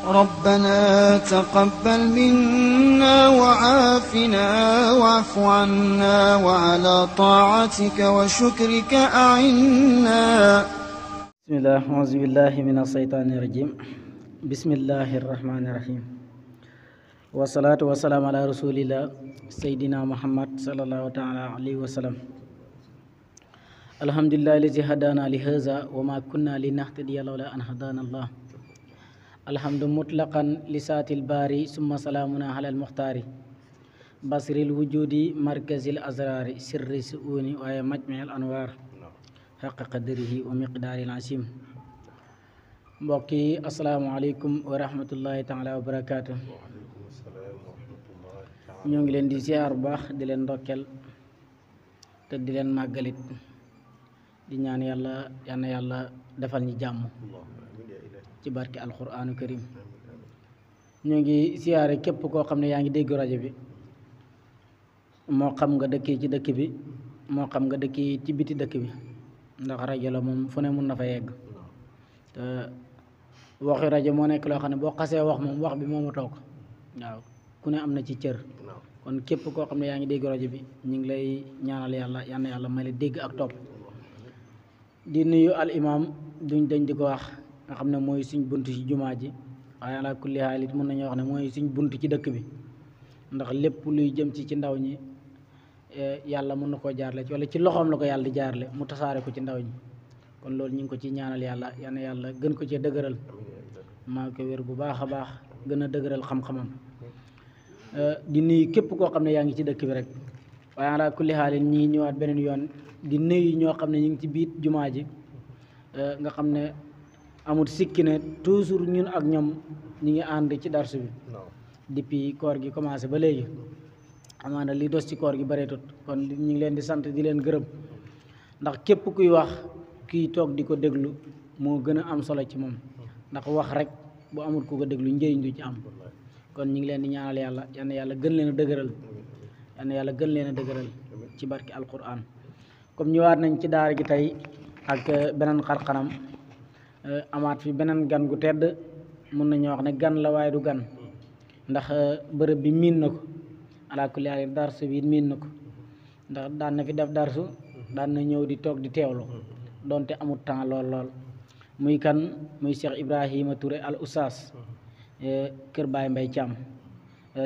ربنا تقبل منا وعافنا واعف عنا وعلى طاعتك وشكرك أعنا. بسم الله أعوذ بالله من الشيطان الرجيم. بسم الله الرحمن الرحيم والصلاة والسلام على رسول الله سيدنا محمد صلى الله تعالى عليه وسلم. الحمد لله الذي هدانا لهذا وما كنا لنهتدي لولا أن هدانا الله. الحمد مطلقا لسات الباري ثم سلامنا على المختار بصر الوجود مركز الأزرار سر السؤون ومجمع الأنوار حق قدره ومقدار العظيم. mbokk yi asalaamaaleykum wa rahmatullahi taala wa barakaatu. ñoo ngi leen di ziar bu baax di leen ndokkeel te di leen màggalit di ñaan yàlla defal ñi jàmm ci barke alquraanu karim. ñoo ngi ziare képp koo xam ne yaa ngi dégg rajo bi, moo xam nga dëkkee ci dëkk bi moo xam nga dëkkee ci biti dëkk bi, ndax rajo la moom fu ne mun na fa yegg te waxi rajo moo nekk loo xam ne boo xasee wax moom wax bi moomu toog waaw ku ne am na ci cër. kon képp koo xam ne yaa ngi dégg rajo bi ñu ngi lay ñaanal yàlla may la dégg ak topp. di nuyu al imam duñ dañ di ko wax nga xam ne mooy suñ bunt ci jumaa ji, waaye ala kulli haal it mën nañoo wax ne mooy suñ bunt ci dëkk bi, ndax lépp luy jëm ci ndaw ñi yàlla mën na koo jaarle ci wala ci loxoom la ko yàlla di jaarle mu tasaare ko ci ndaw ñi. kon loolu ñu ngi ko ci ñaanal yàlla gën ko cee dëgëral, maa ko wér bu baax a baax, gën a dëgëral xam-xamam. di nuyu képp koo xam ne yaa ngi ci dëkk bi rek, waaye ala kulli xaalin ñi ñëwaat beneen yoon di nuyu ñoo xam ne ñu ngi ci biir jumaa ji, nga xam ne amul sikki ne toujours ñun ak ñoom ñu ngi ànd ci darsu bi depuis koor gi commencé ba léegi. amaana li dos ci koor gi bareetut, kon ñu ngi leen di sant di leen gërëm, ndax képp kuy wax kii toog di ko déglu moo gën a am solo ci moom, ndax wax rek bu amul ku ko déglu njëriñ du ci am. kon ñu ngi leen di ñaanal yàlla gën leen a dëgëral, yàlla gën leen a dëgëral ci barki alquran. comme ñëwaat nañ ci daara gi tey ak beneen xar-xaram, amaat fi beneen gan gu tedd. mun nañoo wax ne gan la waaye du gan, ndax bërëb bi miin na ko, ala kulli haal darsu bi miin na ko, ndax daan na fi def darsu, daan na ñëw di toog di teewlu donte amul temps lool. muy kan muy Cheikh Ibrahima Touré al Oustaz kër Baye Mbaye Thiam.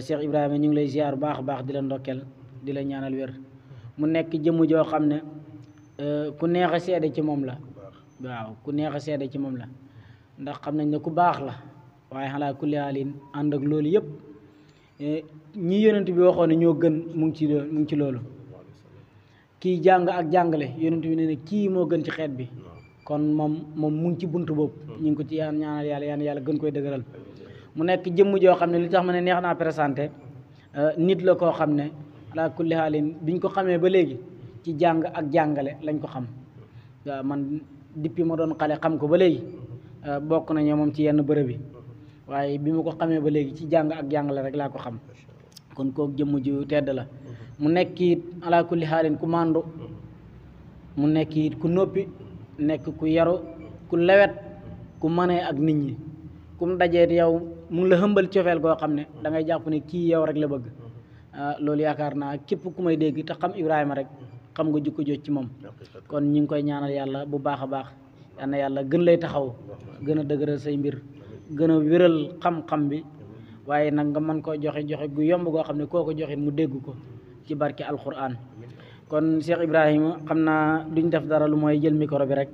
Cheikh Ibrahima ñu ngi lay ziar baax a baax di la ndokkeel di la ñaanal wér. mu nekk jëmm joo xam ne ku neex a seede ci moom la, waaw ku neex a seede ci moom la, ndax xam nañ ne ku baax la, waaye xalaa kulli haalin ànd ak loolu yëpp ñi yonent bi waxoon ne ñoo gën mu ngi ci loolu. kii jàng ak jàngale yonent bi ne kii moo gën ci xeet bi, kon moom mu ngi ci bunt boobu. ñu ngi ko ci ñaanal yàlla gën koy dëgëral. mu nekk jëmm joo xam ne li tax ma ne neex naa présenté, nit la koo xam ne ala kulli haalin biñ ko xamee ba léegi ci jàng ak jàngale lañ ko xam. waaw man depuis ma doon xale xam ko ba léegi bokk nañu moom ci yenn bërëb bi, waaye bi ma ko xamee ba léegi ci jàng ak jàngale rek laa ko xam. kon kooku jëmm ju tedd la. mu nekk it ala kulli xaalin ku màndu, mu nekk it ku noppi, nekk ku yaru, ku lewet, ku mënee ak nit ñi. ku mu dajeet yow mu ngi la hëmbal cofeel goo xam ne da ngay jàpp ne kii yow rek la bëgg. loolu yaakaar naa képp ku may dégg te xam Ibrahima rek xam nga jikko jot ci moom. kon ñu ngi koy ñaanal yàlla bu baax a baax, yàlla gën lay taxaw, gën a dëgëral say mbir, gën a wéral xam-xam bi, waaye nag nga mën koo joxe gu yomb goo xam ne koo ko joxit mu dégg ko ci barke alquran. kon Cheikh Ibrahima xam naa duñ def dara lu mooy jël micro bi rek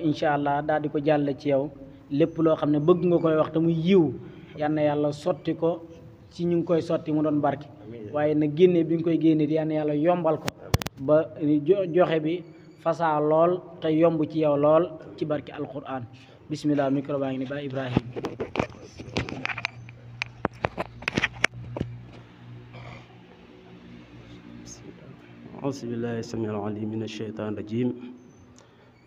incha allah daal di ko jàll ci yow. lépp loo xam ne bëgg nga koy wax te muy yiw yàlla sotti ko ci ñu ngi koy sotti mu doon barke, waaye nag génne bi nga koy génne di yàlla yombal ko ba joxe bi fasaa lool te yomb ci yow lool ci barke alquran. bismillah, micro baa ngi ni ba Ibrahima. أعوذ بالله السميع العليم من الشيطان الرجيم.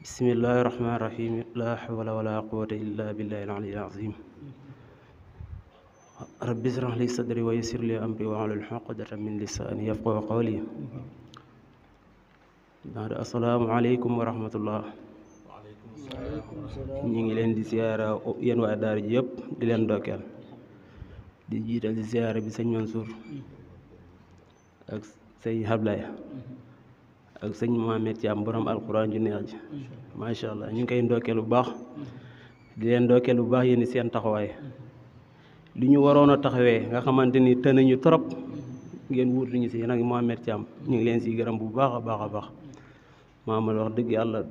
بسم الله الرحمن الرحيم. لا حول ولا قوة إلا بالله العلي العظيم. رب اشرح لي صدري ويسر لي أمري واحلل عقدة من لساني يفقهوا قولي. السلام عليكم ورحمة الله. وعليكم ñu ngi leen di siyaara yéen waa daara ji yëpp di leen ndokkeel di jiital di siyaara bi sëñ Mansour ak sëñ Hablaye ak sëñ Mohamed Thiam borom alquran ju neex ji macha allah ñu ngi koy ndokkeel bu baax di leen ndokkeel bu baax yéen seen taxawaay li ñu waroon a taxawee nga xamante ni të nañu trop ngeen wuutu ñu si yéen ak Mohamed Thiam ñu ngi leen si gërëm bu baax a baax a baax Mohamed wax dëgg yàlla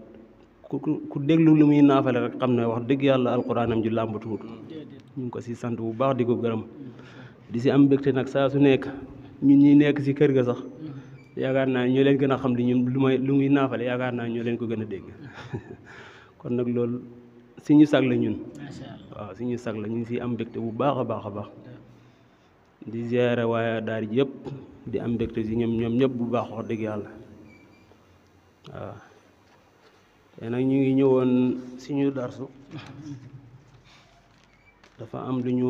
ku déglu lu muy naafale rek xam ne wax dëgg yàlla alquranam ji làmbatuwut ñu ngi ko si sant bu baax di ko gërëm di si am mbégte nag saa su nekk ñun ñi nekk si kër ga sax yaakaar naa ñoo leen gën a xam li ñun lu muy naafale yaakaar naa ñoo leen ko gën a dégg kon nag loolu suñu sag la ñun waaw suñu sag la ñu ngi si am mbégte bu baax a baax a baax di ziare waaye daara ji yëpp di am mbégte si ñoom ñëpp bu baax wax dëgg yàlla waaw te nag ñu ngi ñëwoon suñu darsu dafa am lu ñu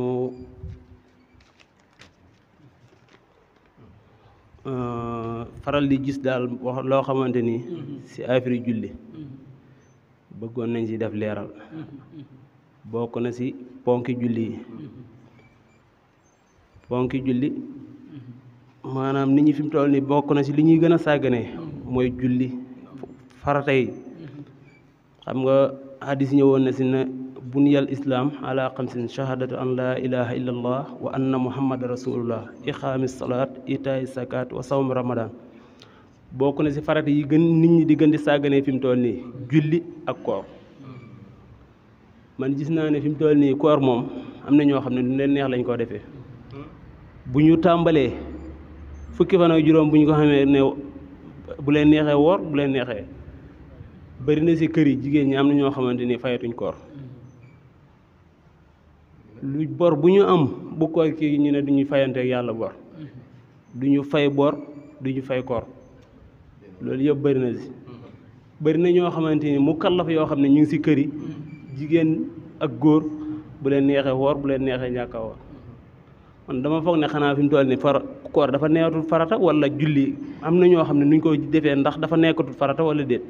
faral di gis daal wax loo xamante ni si affaire julli bëggoon nañ si def leeral bokk na si ponki julli yi ponki julli maanaam nit ñi fi mu toll ni bokk na si li ñuy gën a sàgganee mooy julli farata yi xam nga hadis ñëwoon na si ne buniyal islam ala xamsin shahadatu an la ilaha illa allah wa anna muhammad rasulullah iqaami salaat itaay zakat wa sawm ramadan bokk na si farata yi gën nit ñi di gën di sàgganee fi mu toll nii julli ak koor man gis naa ne fi mu toll nii koor moom am na ñoo xam ne lu leen neex lañ koo defee bu ñu tàmbalee fukki fan ak juróom bu ñu ko xamee ne bu leen neexee woor bu leen neexee bari na si kër yi jigéen ñi am na ñoo xamante ni fayatuñ koor lu bor bu ñu am bu koor kii ñu ne duñu fayanteeg yàlla bor duñu fay bor duñu fay koor loolu yëpp bari na si bari na ñoo xamante ni mu kallaf yoo xam ne ñu ngi si kër yi jigéen ak góor bu leen neexee woor bu leen neexee ñàkk a woor man dama foog ne xanaa fi mu toll ni koor dafa nekkatul farata wala julli am na ñoo xam ne nuñ ko defee ndax dafa nekkatul farata wala déet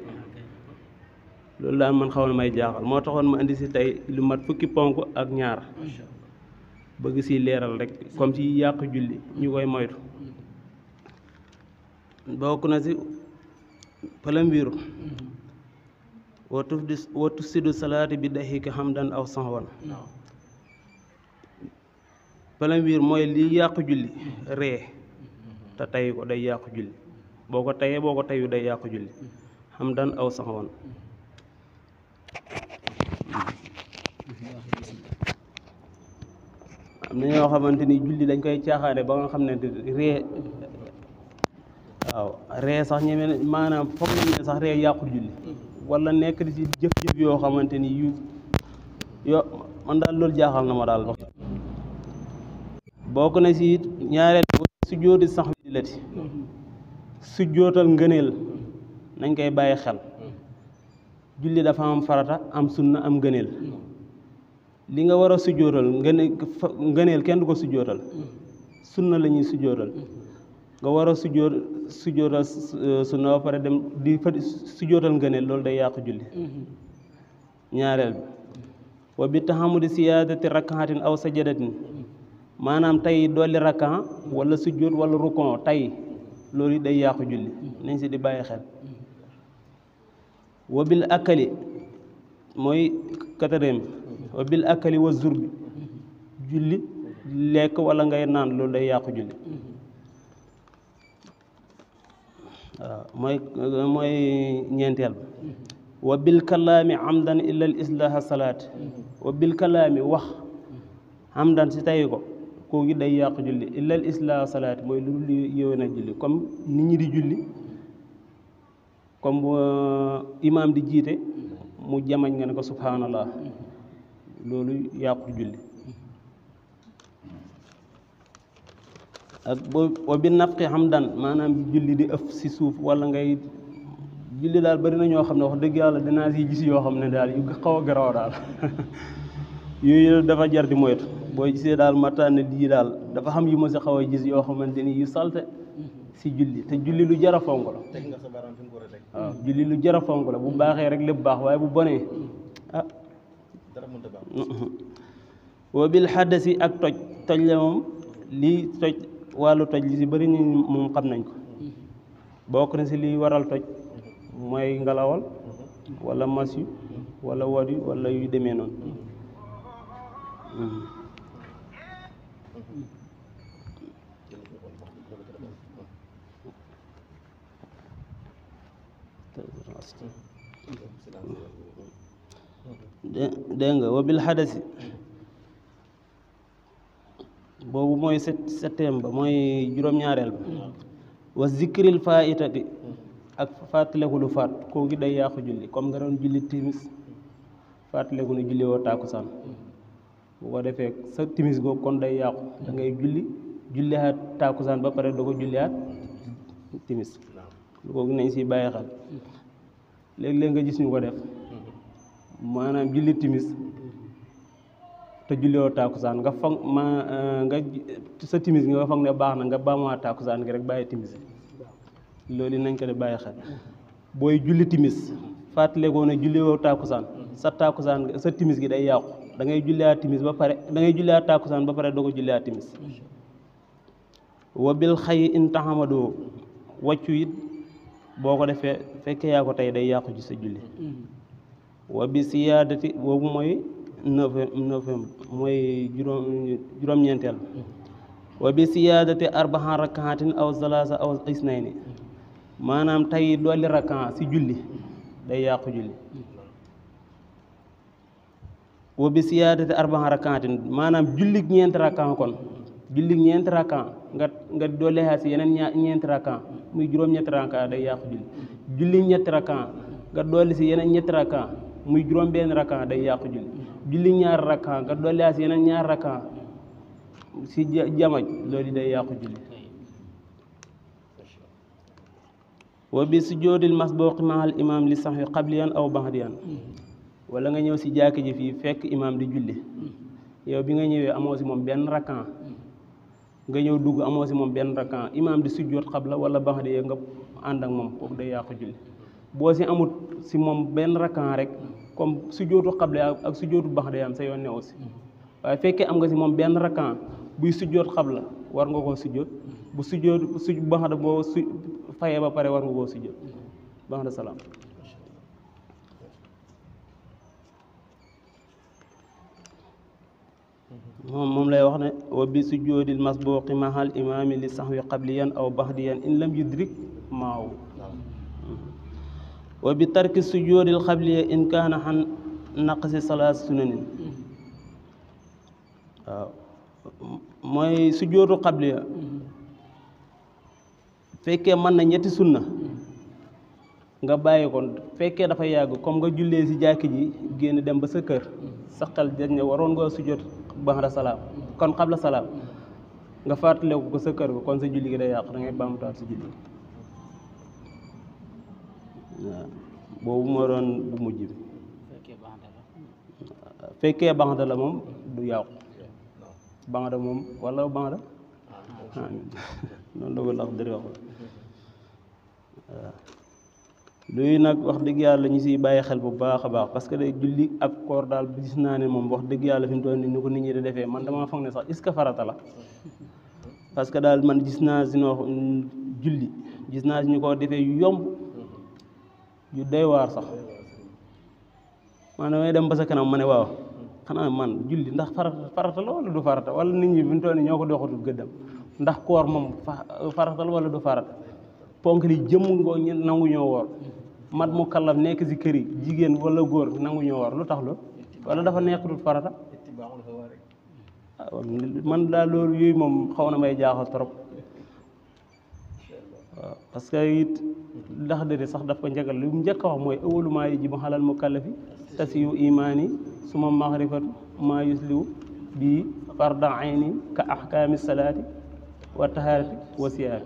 loolu laa man xaw na may jaaxal moo taxoon ma indi si tey lu mat fukki ponk ak ñaar bëgg si leeral rek comme si yàq julli ñu koy moytu bokk na si palambiiru wa tufsidu salaati bi daxika hamdan aw sahwan palambiir mooy li yàq julli ree te tay ko day yàq julli boo ko tayee boo ko tayu day yàq julli hamdan aw sahwan am na ñoo xamante ni julli dañ koy caaxaane ba nga xam ne ree waaw ree sax ñeme maanaam foog nañ ne sax ree yàqul julli wala nekk di si jëf-jëf yoo xamante ni yo man daal loolu jaaxal na ma daal bokk na si it ñaareel sujjóoti sax wi di lati sujjóotal ngëneel nañ koy bàyyi xel julli dafa am farata am sunna am ngëneel li nga war a sujjóotal ngëneel kenn du ko sujjóotal sunna la ñuy sujjóotal nga war a sujjóotal sunna ba pare dem di fa sujjóotal ngëneel loolu day yàqu julli ñaareel bi wa bi taxamudi siyaadati rakkatin aw sajadatin maanaam tey dolli rakkan wala sujjóot wala rukon tey loolu day yàqu julli nañ si di bàyyi xel wa bil akali mooy quatrième wa bil akali wa zurbi julli lekk wala ngay naan loolu day yàqu julli waaw mooy ñeenteel ba wa bil kalaami amdan illa al islaha salaat wa bil kalaami wax amdan si tay ko kooku day yàqu julli illa al islaha salaat mooy lu yéwénal julli comme nit ñi di julli comme imaam di jiite mu jamañ nga ne ko subhanallah loolu yàqu julli ak boo bi nafqi hamdan maanaam julli di ëf si suuf wala ngay julli daal bari na ñoo xam ne wax dëgg yàlla dinaa si gis yoo xam ne daal yu xaw a garaaw daal yooyu dafa jar di moytu boo gisee daal mataan lii daal dafa xam yu ma si xaw a gis yoo xamante ni yu salte si julli te julli lu jar a fonk la waaw julli lu jar a fonk la bu baaxee rek lépp baax waaye bu bonee ah wa bil xaddasi ak toj toj la moom lii toj wàllu toj li si bëri ñu moom xam nañ ko bokk na si liy waral toj mooy ngelawal wala mas yu wala wod yu wala yu demee noonu dégg nga wa bil xadasi boobu mooy septième ba mooy juróom-ñaareel ba wa zikril faitati ak fàttaleku lu faat kooku day yàqu julli comme nga doon julli timis fàttaleku ne julli woo tàkkusaan bu ko defee sa timis googu kon day yàqu da ngay jullihaat tàkkusaan ba pare doo ko jullihaat timis lu kooku nañ si bàyyi xel léeg-léeg nga gis ñu ko def maanaam julli timis te julliwoo tàkkusaan nga foog nga sa timis nga foog ne baax na nga baamuwaat tàkkusaan gi rek bàyyi timis loolu nañ ko de bàyyi xel booy julli timis fàttalikoo ne julliwoo tàkkusaan sa timis gi day yàqu da ngay julliwaat timis ba pare da ngay julliwaat tàkkusaan ba pare doo ko julliwaat timis wa bil xay in taxamadoo wàccu it boo ko defee fekkee yaa ko tey day yàqu ci sa julli wa bi siyaadati boobu mooy neuvième mooy juróom-ñeenteel wa bi siyaadati arbaha rakaatin aw salaasa aw isnayni maanaam tey dolli rakaa si julli day yàqu julli wa bi siyaadati arbaha rakaatin maanaam jullig ñeenti rakaa kon jullig ñeenti rakaa nga dolli si yeneen ñeenti rakaa muy juróom-ñetti rakaa day yàqu julli ñetti rakaa nga dolli si yeneen ñetti rakaa muy juróom-benn rakaa day yàqu julli ñaari rakaa nga dolli si yeneen ñaari rakaa si jamaj loolu day yàqu julli wa bi sujoodil masbuuqi mahal imam li sahwi qabliyan aw ba'diyan wala nga ñëw si jàkk ji fii fekk imam di julli yow bi nga ñëwee amoo si moom benn rakaa nga ñëw dugg amoo si moom benn rakaa imam di sujood qabla wala ba'diyan nga ànd ak moom kooku day yàqu julli boo si amut si moom benn rakaa rek comme sujootu qabla ak sujootu ba'diyan sa yoon ne aussi waaye fekkee am nga si moom benn rakaa buy sujoot qabla war nga koo sujoot bu sujoot baxda boo fayee ba pare war nga koo sujoot baxda salaam moom lay wax ne wa bi sujoodil masbuuqi mahal imaami li sahwi qabliyan aw baxdiyan in lam yudrik maahu wa bi tarki sujoodil qabliya in kaana xan naqsi salaat sunanin waaw mooy sujootu qabliya fekkee mën na ñetti sunna nga bàyyi ko fekkee dafa yàgg comme nga jullee si jàkki ji génn dem ba sa kër sa xel dañ ne waroon nga sujoot baxda salaam kon qabla salaam nga fàttaleku ko sa kër ko kon sa julli gi day yàqu da ngay baamutaat si julli waaw boobu moo doon bu mujj bi fekkee baxda la moom du yàqu baxda moom wala baxda noonu la ko lax dëri wax waaw luy nag wax dëgg yàlla ñu siy bàyyi xel bu baax a baax parce que day julli ak koor daal gis naa ne moom wax dëgg yàlla fi mu toll nii ni ko nit ñi di defee man damaa foog ne sax est-ce que farata la parce que daal man gis naa si noo julli gis naa si ñu ko defee yu yomb yu doy waar sax man damay dem ba sa kanam ma ne waaw xanaa man julli ndax farata la wala du farata wala nit ñi fi mu toll nii ñoo ko doxatul gëddam ndax koor moom farata la wala du farata ponk li jëmm ngoo ñu nangu ñoo woor mat mu kallaf nekk si kër yi jigéen wala góor nangu ñoo woor lu tax lu wala dafa nekkatul farata man daal loolu yooyu moom xaw na may jaaxal trop waaw parce que it ndax dëgg sax daf ko njëkkal lu mu njëkk a wax mooy awalu maa yajibu alal mukallafi tasiyu imaani suma maxrifatu maa yusliwu bii farda ayni ka ahkaami salaati wa tahaarati wa siyaami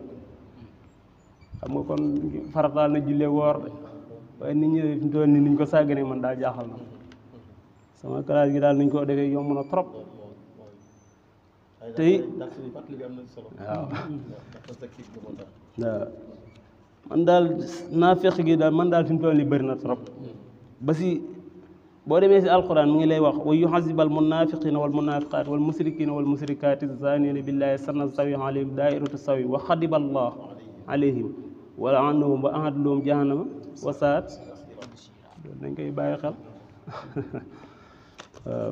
xam nga kon farataal na jullee woor de waaye nit ñi fi mu toll nii niñ ko sàgganee man daal jaaxal na sama classe gi daal niñ ko defee yomb na trop tey waaw man daal naafeq gi daal man daal fi mu toll nii bëri na trop ba si boo demee si alquran mu ngi lay wax wa yuhazibal munafiqina wal munafiqat wal musrikina wal musrikati zanina billahi sanna sawi alayhim dairatu sawi wa xadiba allah alayhim wa laanahum wa ahad lahum jahannama wa saat loolu dañ koy bàyyi xel waaw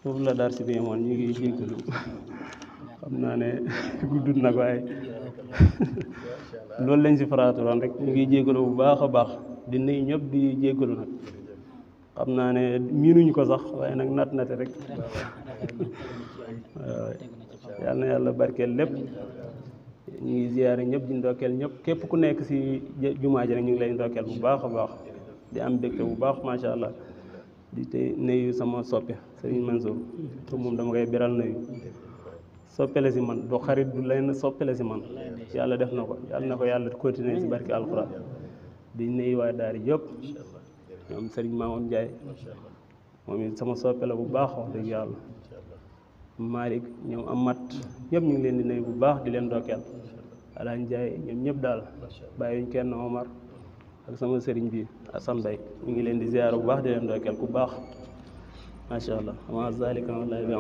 foofu la dar si bi moon ñu ngi jéggalu xam naa ne guddut nag waaye loolu lañ si faraatuloon rek ñu ngi jéggalu bu baax a baax di nuyu ñëpp di jéggalu nag xam naa ne miinuñ ko sax waaye nag nate rek waaw yal na yàlla barkeel lépp ñu ngi ziyaare ñëpp di ndokkeel ñëpp képp ku nekk si jumaa ji rek ñu ngi lay ndokkeel bu baax a baax di am mbégte bu baax macha allah di te nuyu sama soppe Serigne Mansour te moom dama koy beral nuyu soppele si man du xarit du leen soppele si man yàlla def na ko yàlla na ko yàlla continuer si barki alxuraan di nuyu waa daara yëpp ñoom Serigne Mamoun Ndiaye moom it sama soppele bu baax wax dëgg yàlla Malick ñoom Amat ñëpp ñu ngi leen di nuyu bu baax di leen ndokkeel Ala Ndiaye ñoom ñëpp daal bàyyiwuñ kenn Omar ak sama sëriñ bi Assane Mbaye ñu ngi leen di ziyaara bu baax di leen ndokkeel ku baax macha allah ama zalika wallahi bi